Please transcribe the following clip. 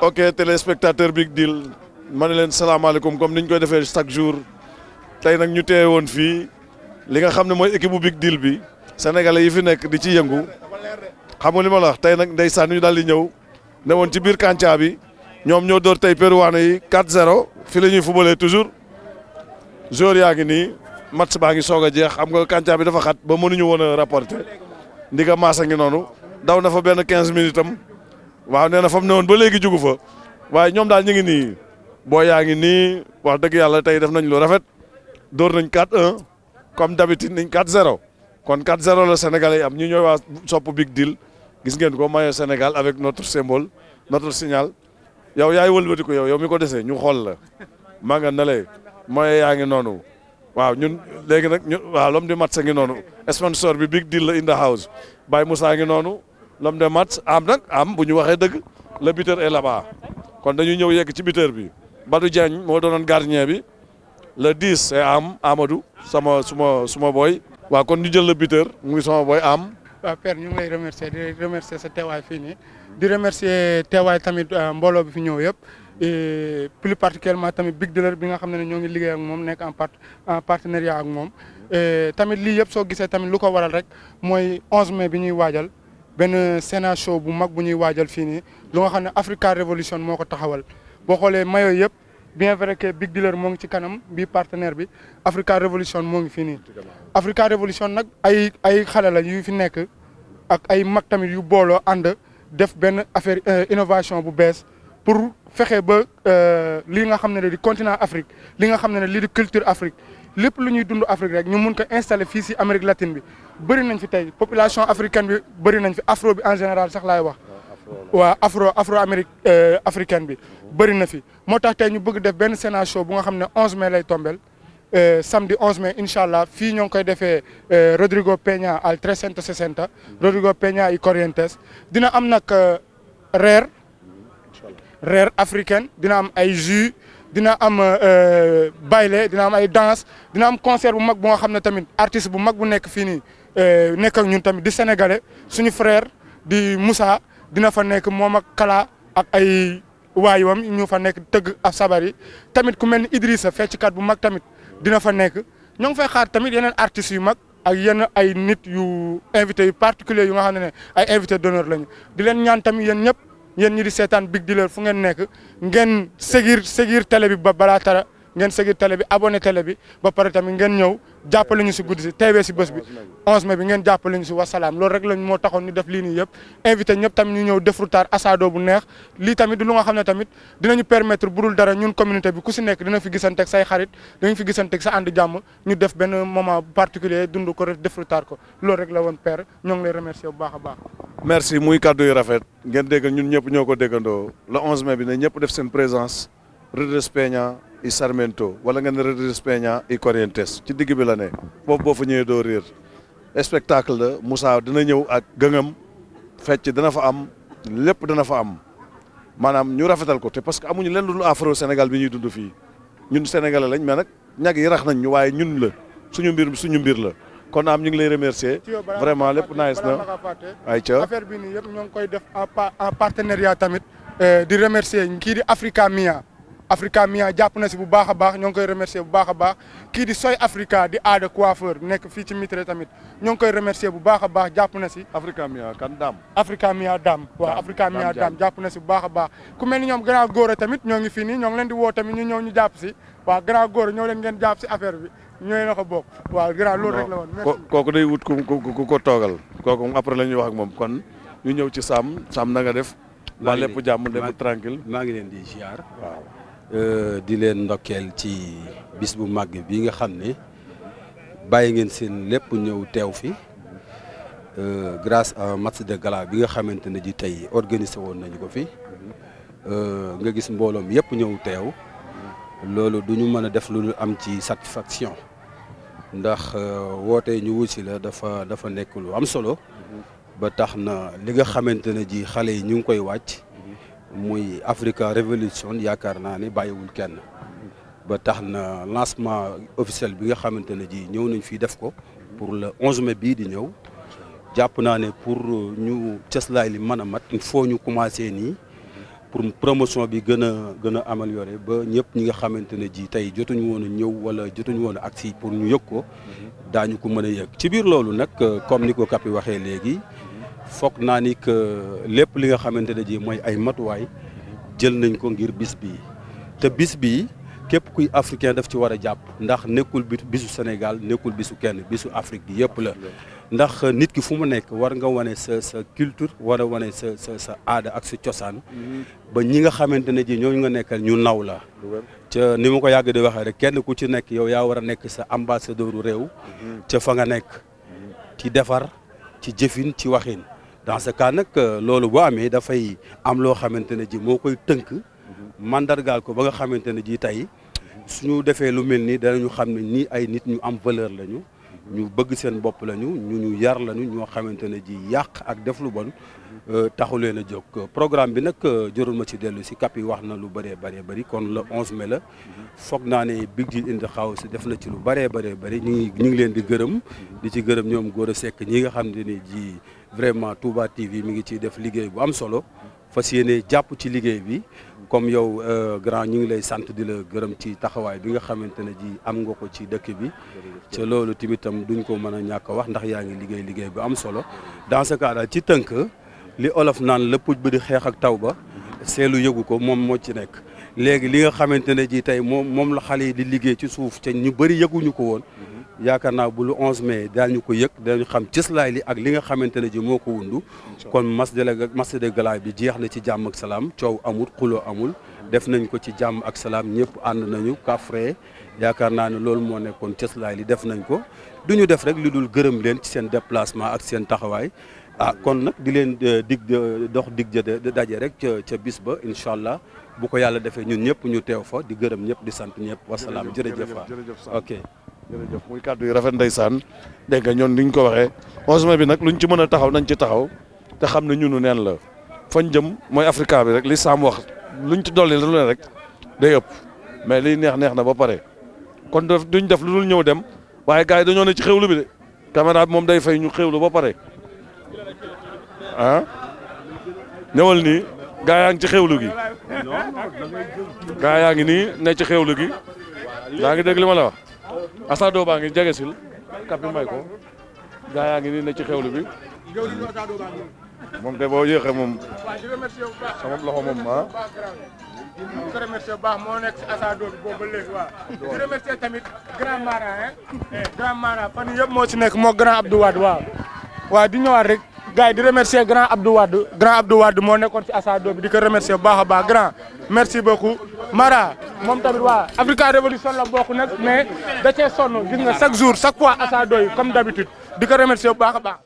ok téléspectateur Big Deal ma ne leen salaamaaleykum comme niñ koy defee chaque jour tey nag ñu teewe woon fii li nga xam ne mooy équipe bu Big Deal bi sénégalais yi fi nekk di ci yëngu xam nga li ma la wax tey nag ndeysaan ñu daal di ñëw ne woon ci biir Kantia bi ñoom ñoo door tey Peruwaane yi 4-0 fi la ñuy fubalee toujours joueur yaa ngi nii match baa ngi soog a jeex xam nga Kantia bi dafa xat ba mënuñu woon a rapporter ndiga maasa ngi noonu daw na fa benn 15 minutes am waaw nee na fa mu ne woon ba léegi jugu fa waaye ñoom daal ñu ngi nii boo yaa ngi nii wax dëgg yàlla tey def nañ lu rafet door nañ 4-1 comme d'habitude nañ 4-0 kon 4-0 la Sénégalais yi am ñu ñooy waa sopp Big Deal gis ngeen ko maillot Sénégal avec notre symbole notre signal yow yaay wëlbati ko yow mi ko desee ñu xool la maa nga nalee maillot yaa ngi noonu waaw ñun léegi nag ñu waaw l'homme du match ngi noonu sponsor bi Big Deal la in the house Baye Moussa ngi noonu l'homme de match am nag bu ñu waxee dëgg le buteur est là-bas kon dañuy ñëw yegg ci buteur bi Badou Diagne moo doonoon gardien bi le 10 c'est Amadou suma boy waaw kon ñu jël le buteur muy sama boy waaw Père ñu ngi lay remercier di remercier sa teewaay fii nii di remercier teewaay tamit mbooloo bi fi ñëw yëpp et plus particulièrement tamit Big Deal bi nga xam ne ñoo ngi liggéey ak moom nekk en partenariat ak moom tamit lii yëpp soo gisee tamit lu ko waral rek mooy 11 mai bi ñuy waajal benn Sénat show bu mag bu ñuy waajal fii nii lu nga xam ne Africa Revolution moo ko taxawal boo xoolee maillot yëpp bien vrai que Big Deal moo ngi ci kanam bii partenaire bi Africa Revolution moo ngi fii nii Africa Revolution nag ay xale la yu fi nekk ak ay mag tamit yu booloo ànd def benn affaire innovation bu bees pour fexe ba li nga xam ne di continent Afrique li nga xam ne lii di culture Afrique lépp lu ñuy dund Afrique rek ñu mun ko installer fii si Amérique latine bi bëri nañ fi tey population africaine bi bëri nañ fi afro bi en général sax laay wax waa afro Amérique africaine bi bëri na fi moo tax tey ñu bëgg def benn Sénat show bu nga xam ne 11 mai lay tombel samedi 11 mai incha allah fii ñoo ngi koy defee Rodrigo Peña al 360 Rodrigo Peña y Corrientes dina am nag reer africaine dina am ay jus dina am baile dina am ay danse dina am concert bu mag bu nga xam ne tamit artiste bu mag bu nekk fii nii nekk ak ñun tamit di sénégalais suñu frère di Moussa dina fa nekk moom ak Kala ak ay waayuwam ñu fa nekk tëgg ak sabar yi tamit ku mel ni Idrissa fecckat bu mag tamit dina fa nekk ñoo ngi fay xaar tamit yeneen artistes yu mag ak yenn ay nit yu invité yu particulier yu nga xam ne ay invité d'honneur lañu di leen ñaan tamit yéen ñëpp yéen ñi di seetaan Big Deal fu ngeen nekk ngeen seguir télé bi ba balaa tara ngeen seguir télé bi abonné télé bi ba pare tamit ngeen ñëw jàppale ñu si guddi si teewee si bés bi 11 mai bi ngeen jàppale ñu si wasalaam loolu rek lañ moo taxoon ñu def lii nii yëpp invité ñëpp tamit ñu ñëw defrutar asado bu neex lii tamit lu nga xam ne tamit dinañu permettre bu dul dara ñun communauté bi ku si nekk dina fi gisanteeg say xarit dinañ fi gisanteeg sa ànd jàmm ñu def benn moment particulier dund ko defrutar ko loolu rek la woon père ñoo ngi lay remercier bu baax a baax. merci muy kàddu yu rafet ngeen dégg ñun ñëpp ñoo ko déggandoo le 11 mai bi ne ñëpp def seen présence Rodríguez Peña y Sarmiento wala ngeen Rodríguez Peña y Corrientes ci digg bi la ne foofu boo fa ñëwee doo réer spectacle la Moussa dina ñëw ak gëngam fecc dana fa am lépp dana fa am maanaam ñu rafetal ko te parce que amuñu leen lu afro Sénégal bi ñuy dund fii ñun sénégalais lañ mais nag ñag yi rax nañ ñu waaye ñun la suñu mbir la kon ñu ngi lay remercier vraiment lépp nice na ay ca affaire bi nii yëpp ñoo ngi koy def en partenariat tamit di remercier kii di Africa Mia jàpp na si bu baax a baax ñoo ngi koy remercier bu baax a baax kii di Soy Africa di aada coiffeur nekk fii ci Mitre tamit ñoo ngi koy remercier bu baax a baax jàpp na si. Africa Mia kan Dame. Africa Mia Dame waaw Africa Mia Dame jàpp na si bu baax a baax ku mel ni ñoom grand góor tamit ñoo ngi fii nii ñoo ngi leen di woo tamit ñu ñëw ñu jàpp si waaw grand góor ñoo leen ngeen jàpp si affaire bi ñooy na ko bokk waaw grand loolu rek la woon. merci kooku day wut ku ko toogal kooku après la ñuy wax ak moom kon ñu ñëw ci Sam na nga def. maa lépp jàmm lépp tranquille maa ngi leen di ziar waaw. di leen ndokkeel ci bis bu màgg bi nga xam ne bàyyi ngeen seen lépp ñëw teew fi grâce à match de gala bi nga xamante ne ji tey organisé woon nañu ko fi nga gis mbooloom yëpp ñëw teew loolu du ñu mën a def lu am ci satisfaction ndax woote ñu wusi la dafa nekk lu am solo ba tax na li nga xamante ne ji xale yi ñu ngi koy wàcc muy Africa Revolution yaakaar naa ne bàyyiwul kenn ba tax na lancement officiel bi nga xamante ne ji ñëw nañ fii def ko pour le 11 mai bii di ñëw jàpp naa ne pour ñu cëslaay li mën a mat il faut ñu commencer nii pour promotion bi gën a améliorer ba ñëpp ñi nga xamante ne ji tey jotuñu woon a ñëw wala jotuñu woon a agsi pour ñu yëg ko daañu ko mën a yëg ci biir loolu nag comme ni ko Kapi waxee léegi foog naa ni que lépp li nga xamante ne ji mooy ay matuwaay jël nañ ko ngir bis bi te bis bi képp kuy africain daf ci war a jàpp ndax nekkul bisu Sénégal nekkul bisu kenn bisu Afrique bi yëpp la ndax nit ki fu mu nekk war nga wane sa culture war a wane sa aada ak sa cosaan ba ñi nga xamante ne ji ñooñu nga nekkal ñu naw la ca ni ma ko yàgg di waxee rek kenn ku ci nekk yow yaa war a nekk sa ambassadeuru réew ca fa nga nekk ci defar ci jëfin ci waxin dans ce cas nag loolu boo amee dafay am loo xamante ne ji moo koy tënk mandargaal ko ba nga xamante ne ji tey suñu defee lu mel nii danañu xam ne nii ay nit ñu am valeur lañu ñu bëgg seen bopp lañu ñu yar lañu ñoo xamante ne ji yàq ak def lu bon taxu leen a jóg programme bi nag jërul ma ci dellu si Kapi wax na lu bëree bëri kon le 11 mai la foog naa ne Big Deal in the House def na ci lu bëree bëri ñu ngi leen di gërëm di ci gërëm ñoom Gora Seck ñi nga xam ne ji vraiment Touba TV mi ngi ciy def liggéey bu am solo fas yéene jàpp ci liggéey bi comme yow grand ñu ngi lay sant di la gërëm ci taxawaay bi nga xamante ne ji am nga ko ci dëkk bi ca loolu timitam duñ ko mën a ñàkk a wax ndax yaa ngi liggéey bu am solo dans ce cas daal ci tënk li olof naan la puj bi di xeex ak taw ba seelu yëgu ko moom moo ci nekk léegi li nga xamante ne ji tey moom la xale yi di liggéey ci suuf te ñu bëri yëguñu ko woon yaakaar naa bu lu 11 mai daañu ko yëg dañu xam cëslaay li ak li nga xamante ne ji moo ko wundu kon match de gala bi jeex na ci jàmm ak salaam coow amul xuloo amul def nañ ko ci jàmm ak salaam ñëpp ànd nañu kafre yaakaar naa ne loolu moo nekkoon cëslaay li def nañ ko du ñu def rek lu dul gërëm leen ci seen déplacement ak seen taxawaay kon nag di leen dox daje rek ca bis ba incha allah bu ko yàlla defee ñun ñëpp ñu teew fa di gërëm ñëpp di sant ñëpp wasalaam jërëjëf ok jërëjëf muy kàddu yi rafet ndeysaan dégg nga ñoon niñ ko waxee 11 mai bi nag luñ ci mën a taxaw nañ ci taxaw te xam ne ñunu neen la fañ jëm mooy Africa bi rek li Sam wax luñ ci dolli lu ne rek day ëpp mais liy neex na ba pare kon duñ def lu dul ñëw dem waaye gars yi dañoo ne ci xewlu bi de caméra bi moom day fay ñu xewlu ba pare ñëwal nii gaa yaa ngi ci xewlu gi gaa yaa ngi nii ne ci xewlu gi yaa ngi dégg li ma la wax Asado baa ngi jege sil Kapi may ko gaa yaa ngi nii ne ci xewlu bi moom de boo yéexee moom sama loxo moom di ko remercier bu baax moo nekk si Asado bi boobu ba léegi waaw di remercier tamit grand Mara fan yëpp moo si nekk moo grand Abdou Wade waaw di ñëwaat rek gars yi di remercier grand Abdou Wade moo nekkoon ci Asado bi di ko remercier bu baax a baax grand merci beaucoup Mara moom tamit waa Africa Révolution la bokk nag mais da cee sonn gis nga chaque jour chaque fois Asado yi comme d'habitude di ko remercier bu baax a baax